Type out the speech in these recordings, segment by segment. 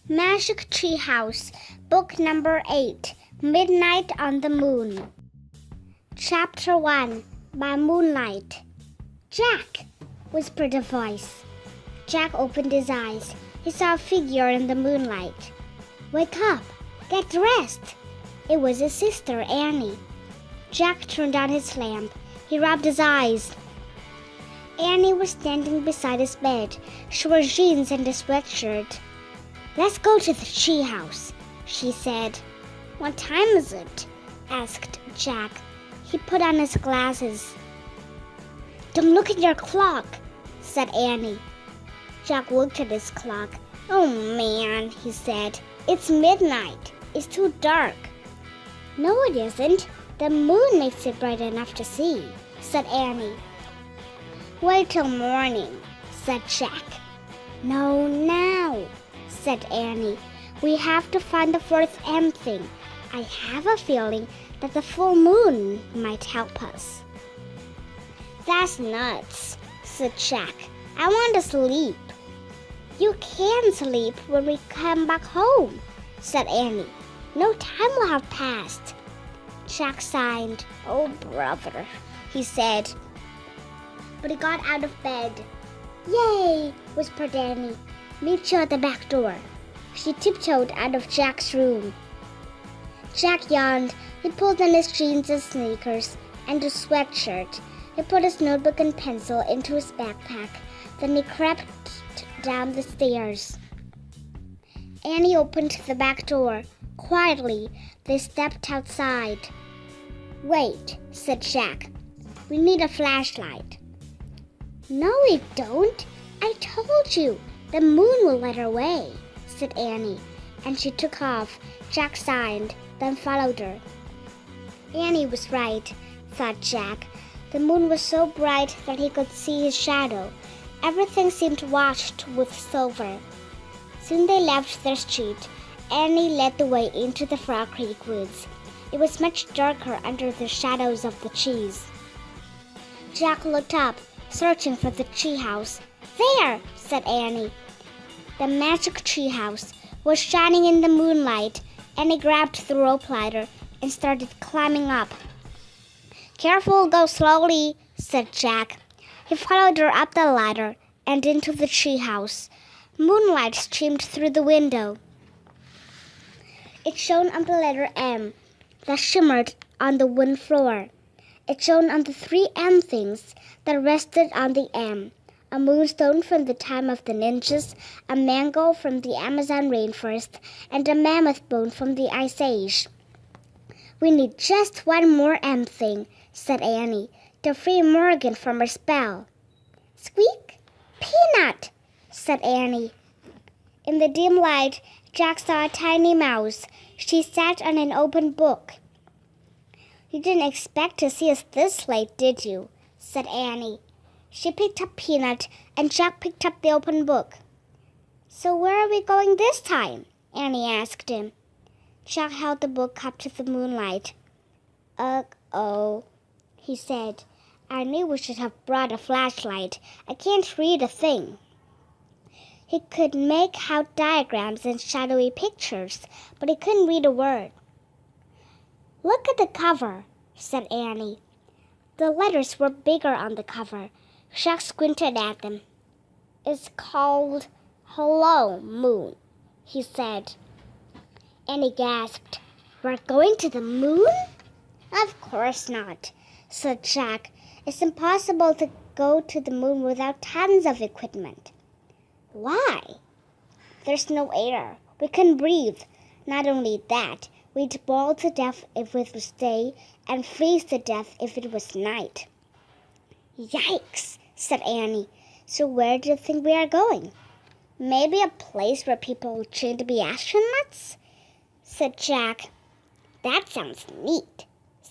Magic Tree House, Book Number 8, Midnight on the Moon. Chapter 1, by Moonlight. "Jack," whispered a voice. Jack opened his eyes. He saw a figure in the moonlight. "Wake up! Get dressed!" It was his sister, Annie. Jack turned on his lamp. He rubbed his eyes. Annie was standing beside his bed. She wore jeans and a sweatshirt. "Let's go to the tree house," she said. "What time is it?" asked Jack. He put on his glasses. "Don't look at your clock," said Annie. Jack looked at his clock. "Oh, man," he said. "It's midnight. It's too dark." "No, it isn't. The moon makes it bright enough to see," said Annie. "Wait till morning," said Jack. "No, now," said Annie. "We have to find the fourth M thing. I have a feeling that the full moon might help us." "That's nuts," said Jack. "I want to sleep." "You can sleep when we come back home," said Annie. "No time will have passed." Jack sighed. "Oh, brother," he said. But he got out of bed. "Yay!" whispered Annie. "Meet you at the back door." She tiptoed out of Jack's room. Jack yawned. He pulled on his jeans and sneakers and a sweatshirt. He put his notebook and pencil into his backpack. Then he crept down the stairs. Annie opened the back door. Quietly, they stepped outside. "Wait," said Jack. "We need a flashlight." "No, we don't. I told you. The moon will light our way," said Annie, and she took off. Jack sighed, then followed her. Annie was right, thought Jack. The moon was so bright that he could see his shadow. Everything seemed washed with silver. Soon they left their street. Annie led the way into the Frog Creek woods. It was much darker under the shadows of the trees. Jack looked up, searching for the tree house. "There!" said Annie. The magic tree house was shining in the moonlight. Annie grabbed the rope ladder and started climbing up. "Careful, go slowly," said Jack. He followed her up the ladder and into the tree house. Moonlight streamed through the window. It shone on the letter M that shimmered on the wooden floor. It shone on the 3 M things that rested on the M: a moonstone from the time of the ninjas, a mango from the Amazon rainforest, and a mammoth bone from the Ice Age. "We need just one more M thing," said Annie, "to free Morgan from her spell." "Squeak! Peanut!" said Annie. In the dim light, Jack saw a tiny mouse. She sat on an open book. "You didn't expect to see us this late, did you?" said Annie. She picked up Peanut, and Jack picked up the open book. "So where are we going this time?" Annie asked him. Jack held the book up to the moonlight. "Oh," he said. "I knew we should have brought a flashlight. I can't read a thing." He could make out diagrams and shadowy pictures, but he couldn't read a word. "Look at the cover," said Annie. The letters were bigger on the cover. Jack squinted at them. "It's called Hello, Moon," he said. Annie gasped. "We're going to the moon?" "Of course not," said Jack. "It's impossible to go to the moon without tons of equipment." "Why?" "There's no air. We couldn't breathe. Not only that, we'd boil to death if it was day and freeze to death if it was night." "Yikes," said Annie. "So where do you think we are going?" "Maybe a place where people train to be astronauts?" said Jack. "That sounds neat,"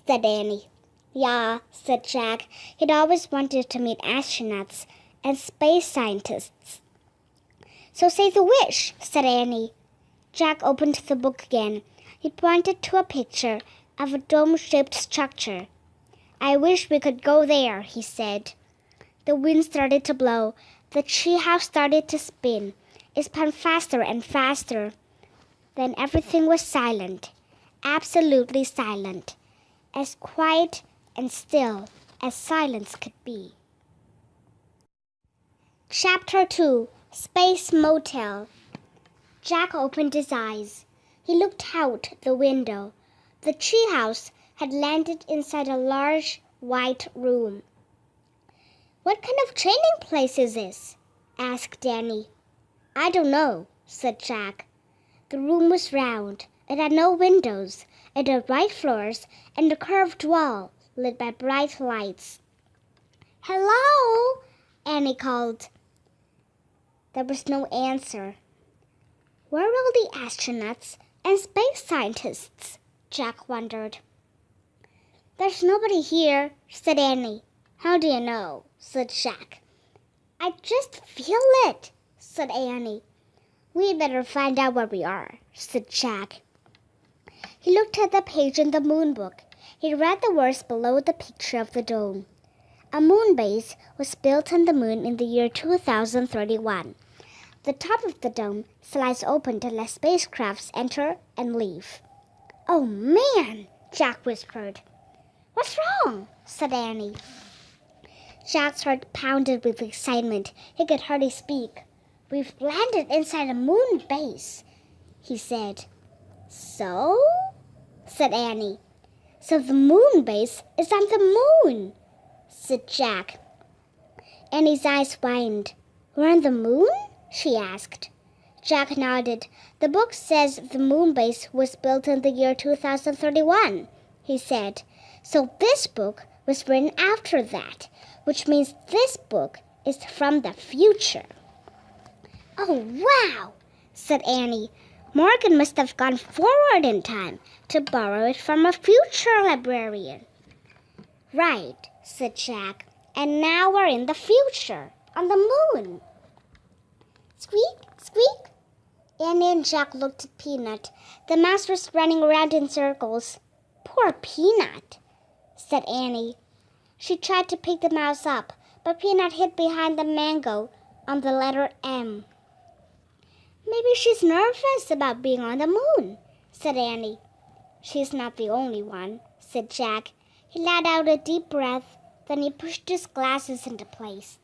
said Annie. "Yeah," said Jack. He'd always wanted to meet astronauts and space scientists. "So say the wish," said Annie. Jack opened the book again. He pointed to a picture of a dome-shaped structure. "I wish we could go there," he said. The wind started to blow. The treehouse started to spin. It spun faster and faster. Then everything was silent, absolutely silent, as quiet and still as silence could be. Chapter 2, Space Motel. Jack opened his eyes. He looked out the window. The treehouse had landed inside a large white room. "What kind of training place is this?" asked Danny. "I don't know," said Jack. The room was round. It had no windows. It had white floors and a curved wall lit by bright lights. "Hello?" Annie called. There was no answer. Where were all the astronauts and space scientists? Jack wondered. "There's nobody here," said Annie. "How do you know?" said Jack. "I just feel it," said Annie. "We'd better find out where we are," said Jack. He looked at the page in the moon book. He read the words below the picture of the dome. A moon base was built on the moon in the year 2031. The top of the dome slides open to let spacecrafts enter and leave. "Oh, man," Jack whispered. "What's wrong?" said Annie. Jack's heart pounded with excitement. He could hardly speak. "We've landed inside a moon base," he said. "So?" said Annie. "So the moon base is on the moon," said Jack. Annie's eyes widened. "We're on the moon?" she asked. Jack nodded. "The book says the moon base was built in the year 2031, he said. "So this book was written after that, which means this book is from the future." "Oh, wow," said Annie. "Morgan must have gone forward in time to borrow it from a future librarian." "Right," said Jack. "And now we're in the future, on the moon." Squeak, squeak. Annie and Jack looked at Peanut. The mouse was running around in circles. "Poor Peanut," said Annie. She tried to pick the mouse up, but Peanut hid behind the mango on the letter M. "Maybe she's nervous about being on the moon," said Annie. "She's not the only one," said Jack. He let out a deep breath, then he pushed his glasses into place.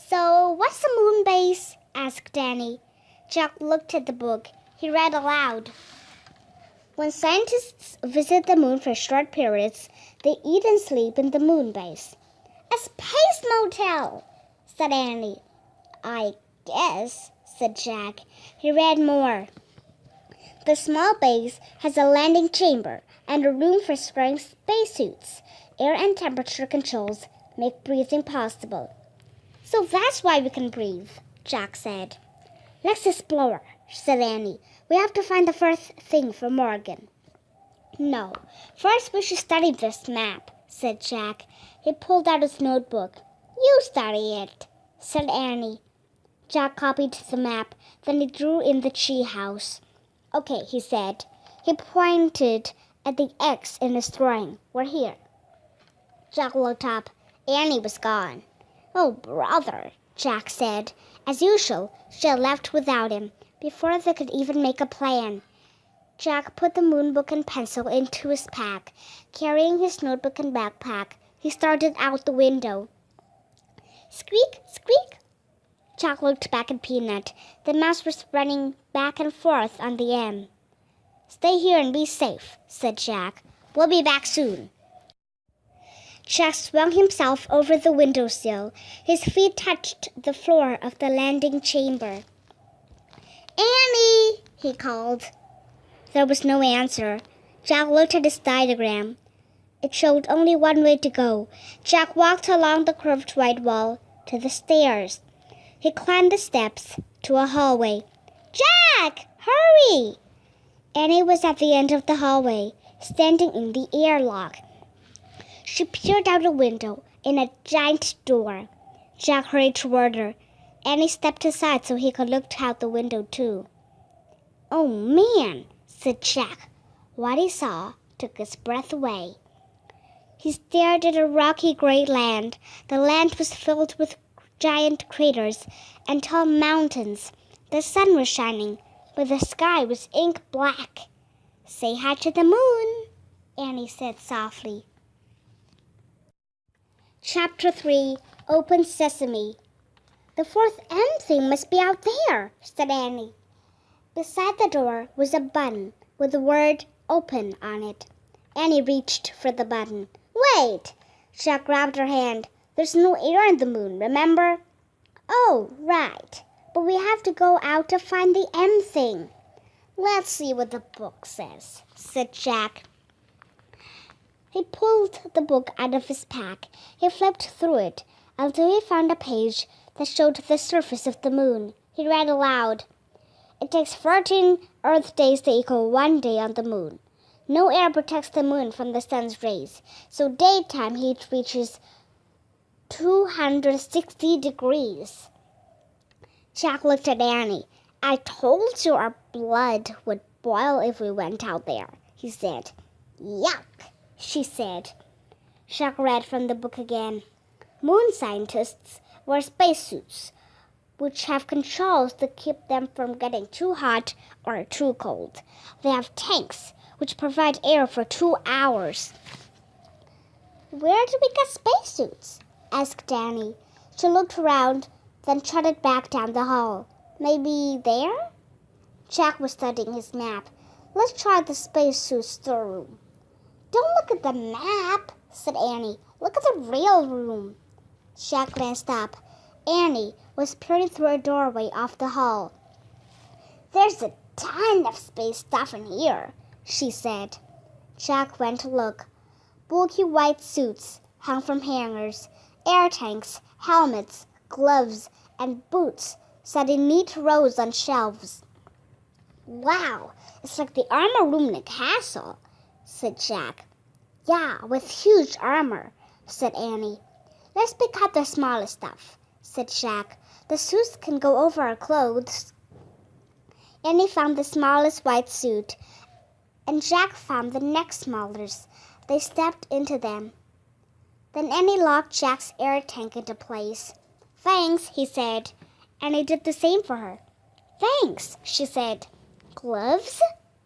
"So, what's a moon base?" asked Annie. Jack looked at the book. He read aloud. "When scientists visit the moon for short periods, they eat and sleep in the moon base." "A space motel," said Annie. "I guess," said Jack. He read more. "The small base has a landing chamber and a room for storing spacesuits. Air and temperature controls make breathing possible." "So that's why we can breathe," Jack said. "Let's explore," said Annie. "We have to find the first thing for Morgan." "No, first we should study this map," said Jack. He pulled out his notebook. "You study it," said Annie. Jack copied the map. Then he drew in the tree house. "Okay," he said. He pointed at the X in his drawing. "We're here." Jack looked up. Annie was gone. "Oh, brother," Jack said. As usual, she had left without him, before they could even make a plan. Jack put the moon book and pencil into his pack. Carrying his notebook and backpack, he started out the window. Squeak, squeak. Jack looked back at Peanut. The mouse was running back and forth on the M. "Stay here and be safe," said Jack. "We'll be back soon." Jack swung himself over the windowsill. His feet touched the floor of the landing chamber. "Annie!" he called. There was no answer. Jack looked at his diagram. It showed only one way to go. Jack walked along the curved white wall to the stairs. He climbed the steps to a hallway. "Jack! Hurry!" Annie was at the end of the hallway, standing in the airlock. She peered out a window in a giant door. Jack hurried toward her. Annie stepped aside so he could look out the window too. "Oh, man," said Jack. What he saw took his breath away. He stared at a rocky gray land. The land was filled with giant craters and tall mountains. The sun was shining, but the sky was ink black. "Say hi to the moon," Annie said softly. Chapter 3, Open Sesame. "The fourth M thing must be out there," said Annie. Beside the door was a button with the word "open" on it. Annie reached for the button. "Wait!" Jack grabbed her hand. "There's no air in the moon, remember?" "Oh, right. But we have to go out to find the M thing." "Let's see what the book says," said Jack. He pulled the book out of his pack. He flipped through it until he found a page that showed the surface of the moon. He read aloud, "It takes 14 Earth days to equal 1 day on the moon. No air protects the moon from the sun's rays, so daytime heat reaches 260 degrees. Jack looked at Annie. "I told you our blood would boil if we went out there," he said. "Yuck," she said. Jack read from the book again. "Moon scientists wear spacesuits, which have controls to keep them from getting too hot or too cold. They have tanks, which provide air for 2 hours." "Where do we get spacesuits?" asked Annie. She looked around, then trotted back down the hall. "Maybe there?" Jack was studying his map. "Let's try the spacesuit storeroom." "Don't look at the map," said Annie. "Look at the real room." Jack glanced up. Annie was peering through a doorway off the hall. "There's a ton of space stuff in here," she said. Jack went to look. Bulky white suits hung from hangers. Air tanks, helmets, gloves, and boots sat in neat rows on shelves. "Wow, it's like the armor room in a castle," said Jack. "Yeah, with huge armor," said Annie. "Let's pick out the smallest stuff," said Jack. "The suits can go over our clothes." Annie found the smallest white suit, and Jack found the next smallest. They stepped into them. Then Annie locked Jack's air tank into place. "Thanks," he said. Annie did the same for her. "Thanks," she said. "Gloves?"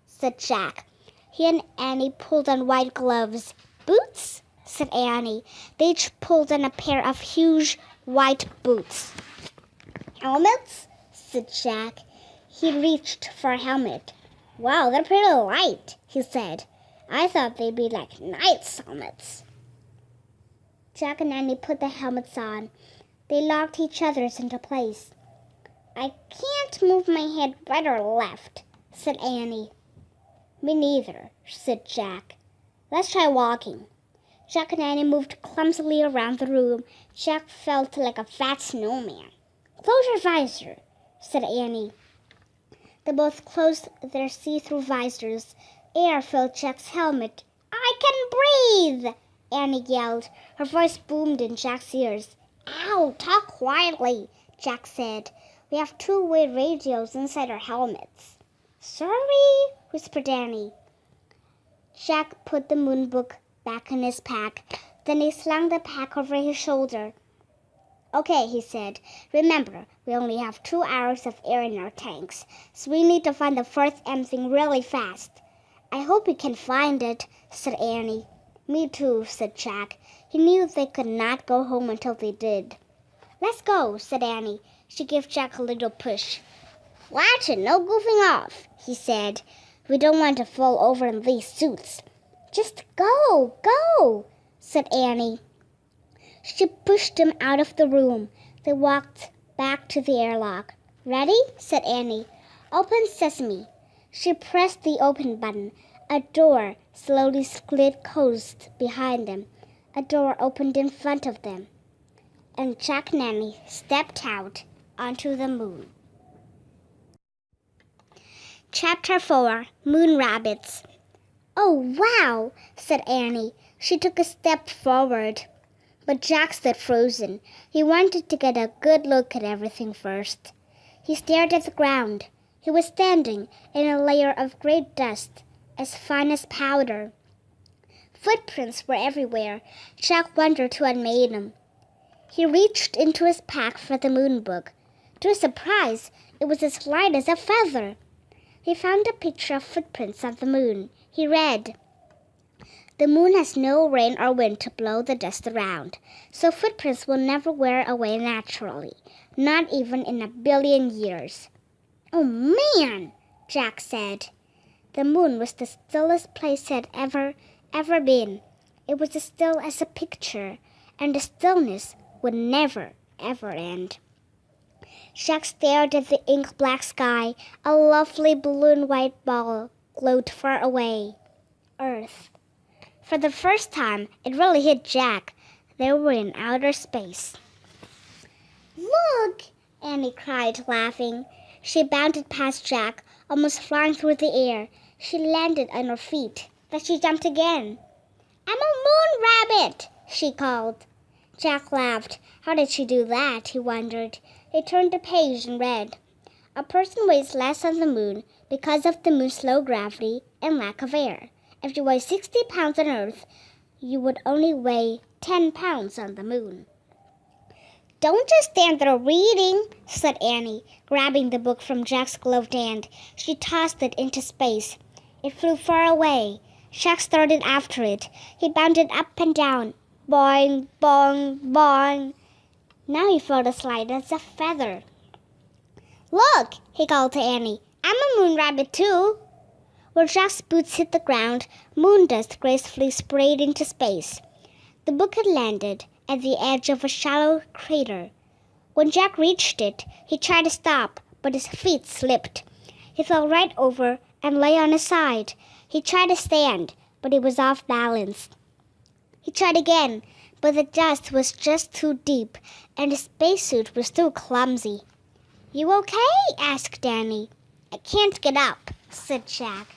said Jack. He and Annie pulled on white gloves. "Boots?" said Annie. They each pulled on a pair of huge white boots. "Helmets?" said Jack. He reached for a helmet. "Wow, they're pretty light," he said. "I thought they'd be like knight's helmets." Jack and Annie put the helmets on. They locked each other's into place. "I can't move my head right or left," said Annie. "Me neither," said Jack. "Let's try walking." Jack and Annie moved clumsily around the room. Jack felt like a fat snowman. "Close your visor," said Annie. They both closed their see-through visors. Air filled Jack's helmet. "I can breathe!" Annie yelled. Her voice boomed in Jack's ears. "Ow, talk quietly," Jack said. "We have two-way radios inside our helmets." "Sorry," whispered Annie. Jack put the moon book back in his pack. Then he slung the pack over his shoulder. "Okay," he said. "Remember, we only have 2 hours of air in our tanks, so we need to find the fourth M thing really fast." "I hope we can find it," said Annie. "Me too," said Jack. He knew they could not go home until they did. "Let's go," said Annie. She gave Jack a little push. "Watch it, no goofing off," he said. "We don't want to fall over in these suits." "Just go, go," said Annie. She pushed him out of the room. They walked back to the airlock. "Ready?" said Annie. "Open sesame." She pressed the open button. A door slowly slid closed behind them. A door opened in front of them. And Jack and Annie stepped out onto the moon. Chapter 4, Moon Rabbits. "Oh, wow," said Annie. She took a step forward. But Jack stood frozen. He wanted to get a good look at everything first. He stared at the ground. He was standing in a layer of gray dust, as fine as powder. Footprints were everywhere. Jack wondered who had made them. He reached into his pack for the moon book. To his surprise, it was as light as a feather. He found a picture of footprints on the moon. He read, "The moon has no rain or wind to blow the dust around, so footprints will never wear away naturally, not even in 1,000,000,000 years." "Oh, man," Jack said. The moon was the stillest place it had ever been. It was as still as a picture, and the stillness would never, ever end. Jack stared at the ink-black sky. A lovely blue and white ball glowed far away. Earth. For the first time, it really hit Jack. They were in outer space. "Look!" Annie cried, laughing. She bounded past Jack, almost flying through the air. She landed on her feet. Then she jumped again. "I'm a moon rabbit!" she called. Jack laughed. How did she do that? He wondered. He turned the page and read, "A person weighs less on the moon because of the moon's low gravity and lack of air. If you weigh 60 pounds on Earth, you would only weigh 10 pounds on the moon." "Don't just stand there reading," said Annie, grabbing the book from Jack's gloved hand. She tossed it into space. It flew far away. Jack started after it. He bounded up and down. Boing, boing, boing. Now he felt as light as a feather. "Look," he called to Annie. "I'm a moon rabbit too." Where Jack's boots hit the ground, moon dust gracefully sprayed into space. The book had landed at the edge of a shallow crater. When Jack reached it, he tried to stop, but his feet slipped. He fell right over and lay on his side. He tried to stand, but he was off balance. He tried again, but the dust was just too deep, and his spacesuit was too clumsy. "You okay?" asked Annie. "I can't get up," said Jack.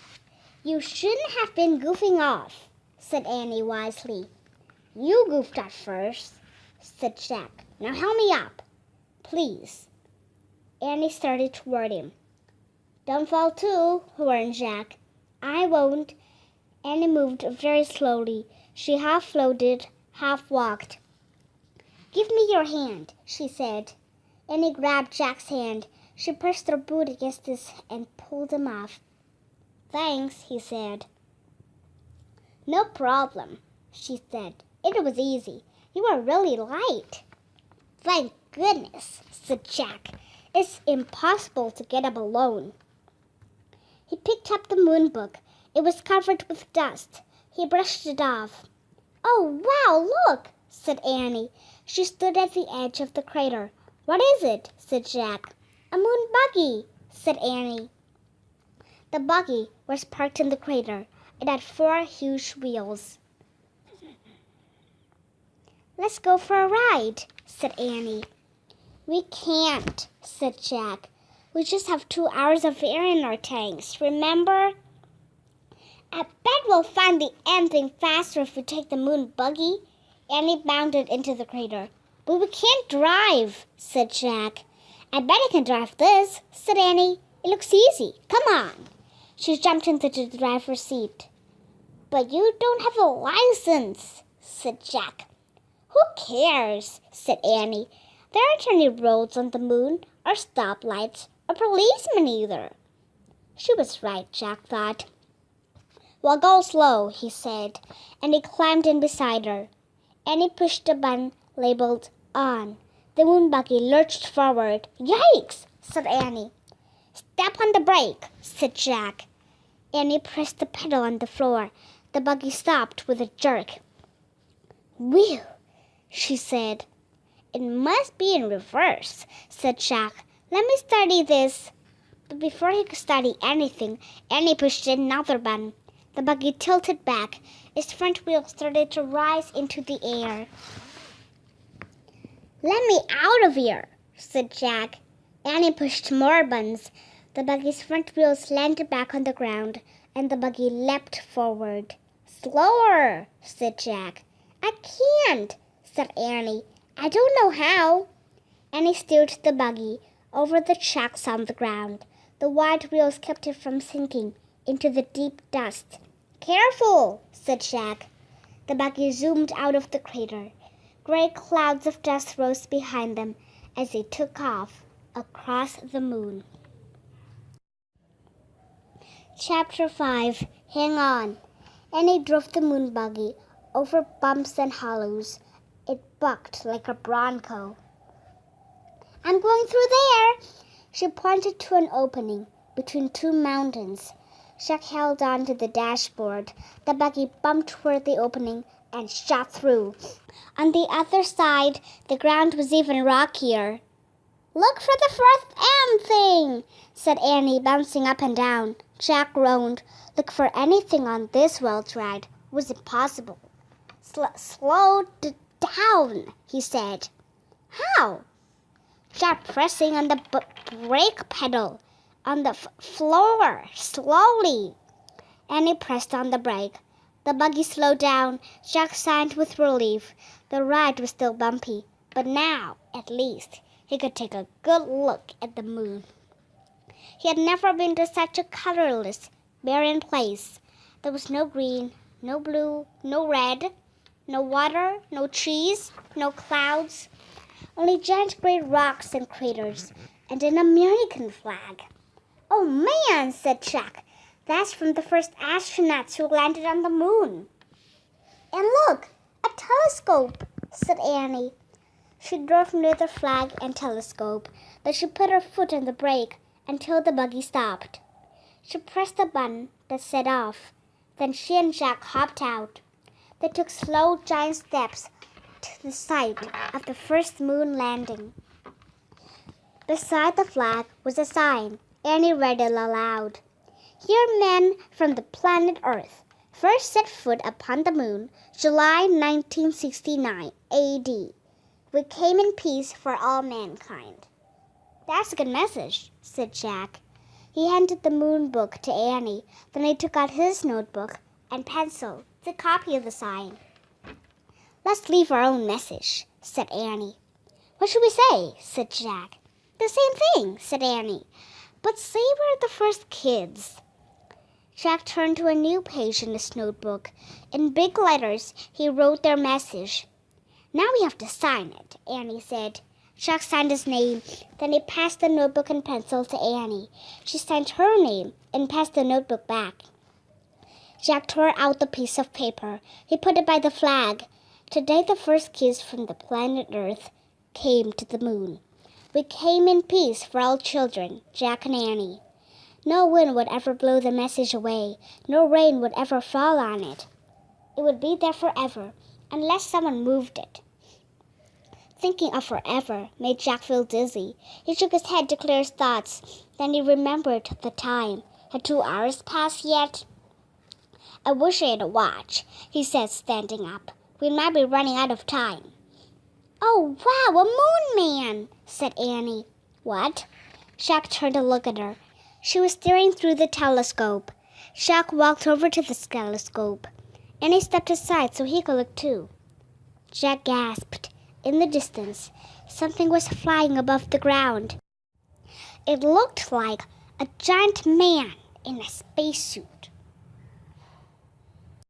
"You shouldn't have been goofing off," said Annie wisely. "You goofed off first," said Jack. "Now help me up, please." Annie started toward him. "Don't fall too," warned Jack. "I won't." Annie moved very slowly. She half floated, half walked. "Give me your hand," she said. Annie grabbed Jack's hand. She pressed her boot against his and pulled him off. "Thanks," he said. "No problem," she said. "It was easy. You are really light." "Thank goodness," said Jack. "It's impossible to get up alone." He picked up the moon book. It was covered with dust. He brushed it off. "Oh, wow, look," said Annie. She stood at the edge of the crater. "What is it?" said Jack. "A moon buggy," said Annie. The buggy was parked in the crater. It had 4 huge wheels. "Let's go for a ride," said Annie. "We can't," said Jack. "We just have 2 hours of air in our tanks, remember?" "I bet we'll find the ending faster if we take the moon buggy." Annie bounded into the crater. "But we can't drive," said Jack. "I bet I can drive this," said Annie. "It looks easy. Come on." She jumped into the driver's seat. "But you don't have a license," said Jack. "Who cares?" said Annie. "There aren't any roads on the moon, or stoplights, or policemen either." She was right, Jack thought. "Well, go slow," he said, and he climbed in beside her. Annie pushed the button labeled on. The moon buggy lurched forward. "Yikes!" said Annie. "Step on the brake," said Jack. Annie pressed the pedal on the floor. The buggy stopped with a jerk. "Whew," she said. "It must be in reverse," said Jack. "Let me study this." But before he could study anything, Annie pushed another button. The buggy tilted back. Its front wheels started to rise into the air. "Let me out of here," said Jack. Annie pushed more buttons. The buggy's front wheels landed back on the ground, and the buggy leapt forward. "Slower," said Jack. "I can't," said Annie. "I don't know how." Annie steered the buggy over the tracks on the ground. The wide wheels kept it from sinking into the deep dust. "Careful," said Jack. The buggy zoomed out of the crater. Gray clouds of dust rose behind them as they took off across the moon. Chapter 5. Hang on. Annie drove the moon buggy over bumps and hollows. It bucked like a bronco. I'm going through there. She pointed to an opening between two mountains. Jack held on to the dashboard. The buggy bumped toward the opening and shot through. On the other side, the ground was even rockier. Look for the fourth M thing, said Annie, bouncing up and down. Jack groaned. Look for anything on this Welsh ride was impossible. Slow down, he said. How? Jack pressing on the brake pedal on the floor, slowly. Annie pressed on the brake. The buggy slowed down. Jack sighed with relief. The ride was still bumpy, but now, at least, he could take a good look at the moon. He had never been to such a colorless, barren place. There was no green, no blue, no red, no water, no trees, no clouds, only giant gray rocks and craters, and an American flag. Oh man, said Jack. That's from the first astronauts who landed on the moon. And look, a telescope, said Annie. She drove near the flag and telescope, but she put her foot on the brake until the buggy stopped. She pressed the button that set off. Then she and Jack hopped out. They took slow, giant steps to the site of the first moon landing. Beside the flag was a sign. Annie read it aloud. Here men from the planet Earth first set foot upon the moon, July 1969 A.D. We came in peace for all mankind. That's a good message, said Jack. He handed the moon book to Annie. Then he took out his notebook and pencil to copy of the sign. Let's leave our own message, said Annie. What should we say? Said Jack. The same thing, said Annie. But say we're the first kids. Jack turned to a new page in his notebook. In big letters, he wrote their message. Now we have to sign it, Annie said. Jack signed his name. Then he passed the notebook and pencil to Annie. She signed her name and passed the notebook back. Jack tore out the piece of paper. He put it by the flag. Today the first kids from the planet Earth came to the moon. We came in peace for all children, Jack and Annie. No wind would ever blow the message away. No rain would ever fall on it. It would be there forever, unless someone moved it. Thinking of forever made Jack feel dizzy. He shook his head to clear his thoughts. Then he remembered the time. Had 2 hours passed yet? I wish I had a watch, he said, standing up. We might be running out of time. Oh, wow, a moon man, said Annie. What? Jack turned to look at her. She was staring through the telescope. Jack walked over to the telescope. Annie stepped aside so he could look too. Jack gasped. In the distance, something was flying above the ground. It looked like a giant man in a spacesuit.